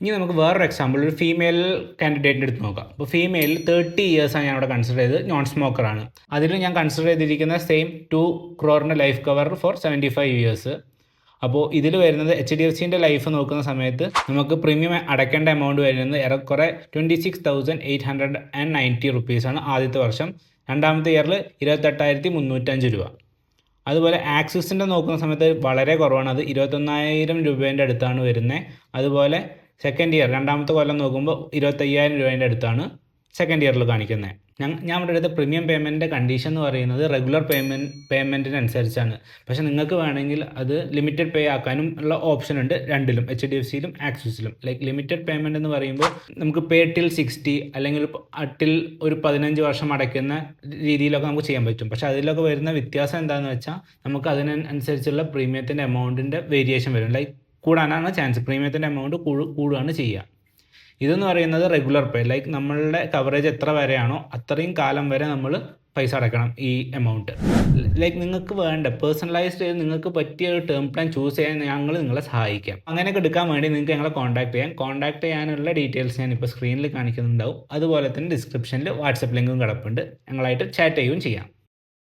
ഇനി നമുക്ക് വേറൊരു എക്സാമ്പിൾ, ഒരു ഫീമെയിൽ കാൻഡിഡേറ്റിൻ്റെ എടുത്ത് നോക്കാം. അപ്പോൾ ഫീമെയിൽ 30 ഇയേഴ്സാണ് ഞാൻ അവിടെ കൺസിഡർ ചെയ്തത്, നോൺ സ്മോക്കറാണ്. അതിൽ ഞാൻ കൺസിഡർ ചെയ്തിരിക്കുന്ന same 2 crore life cover for 75 years. അപ്പോൾ ഇതിൽ വരുന്നത് HDFCൻ്റെ ലൈഫ് നോക്കുന്ന സമയത്ത് നമുക്ക് പ്രീമിയം അടയ്ക്കേണ്ട എമൗണ്ട് വരുന്നത് ഏറെക്കുറെ 26,890 റുപ്പീസാണ് ആദ്യത്തെ വർഷം. രണ്ടാമത്തെ ഇയറിൽ 28,305 രൂപ. അതുപോലെ ആക്സിസിൻ്റെ നോക്കുന്ന സമയത്ത് വളരെ കുറവാണ്, അത് 21,000 രൂപേൻ്റെ അടുത്താണ് വരുന്നത്. അതുപോലെ സെക്കൻഡ് ഇയർ രണ്ടാമത്തെ കൊല്ലം നോക്കുമ്പോൾ 25,000 രൂപേൻ്റെ അടുത്താണ് സെക്കൻഡ് ഇയറിൽ കാണിക്കുന്നത്. ഞാൻ ഇവിടെ എടുത്ത പ്രീമിയം പേയ്മെൻറ്റിൻ്റെ കണ്ടീഷൻ എന്ന് പറയുന്നത് റെഗുലർ പേയ്മെൻറ്റിനനുസരിച്ചാണ്. പക്ഷേ നിങ്ങൾക്ക് വേണമെങ്കിൽ അത് ലിമിറ്റഡ് പേ ആക്കാനും ഉള്ള ഓപ്ഷൻ ഉണ്ട് രണ്ടിലും, HDFCയിലും ആക്സിസിലും. ലൈക്ക് ലിമിറ്റഡ് പേയ്മെൻറ്റ് എന്ന് പറയുമ്പോൾ നമുക്ക് പേ ടിൽ 60 അല്ലെങ്കിൽ ടിൽ ഒരു 15 വർഷം അടയ്ക്കുന്ന രീതിയിലൊക്കെ നമുക്ക് ചെയ്യാൻ പറ്റും. പക്ഷേ അതിലൊക്കെ വരുന്ന വ്യത്യാസം എന്താണെന്ന് വെച്ചാൽ നമുക്ക് അതിനനുസരിച്ചുള്ള പ്രീമിയത്തിൻ്റെ എമൗണ്ടിൻ്റെ വേരിയേഷൻ വരും. ലൈക്ക് കൂടാനാണ് ചാൻസ്, പ്രീമിയത്തിൻ്റെ എമൗണ്ട് കൂടുകയാണ് ചെയ്യുക. ഇതെന്ന് പറയുന്നത് റെഗുലർ പേ, ലൈക്ക് നമ്മളുടെ കവറേജ് എത്ര വരെയാണോ അത്രയും കാലം വരെ നമ്മൾ പൈസ അടയ്ക്കണം ഈ എമൗണ്ട്. ലൈക്ക് നിങ്ങൾക്ക് വേണ്ട പേഴ്സണലൈസ്ഡ് ചെയ്ത് നിങ്ങൾക്ക് പറ്റിയ ഒരു ടേം പ്ലാൻ ചൂസ് ചെയ്യാൻ ഞങ്ങൾ നിങ്ങളെ സഹായിക്കാം. അങ്ങനെയൊക്കെ എടുക്കാൻ വേണ്ടി നിങ്ങൾക്ക് ഞങ്ങളെ കോൺടാക്ട് ചെയ്യാനുള്ള ഡീറ്റെയിൽസ് ഞാനിപ്പോൾ സ്ക്രീനിൽ കാണിക്കുന്നുണ്ടാവും. അതുപോലെ തന്നെ ഡിസ്ക്രിപ്ഷനിൽ വാട്സപ്പ് ലിങ്കും കിടപ്പുണ്ട്, ഞങ്ങളായിട്ട് ചാറ്റ് ചെയ്യുകയും ചെയ്യാം.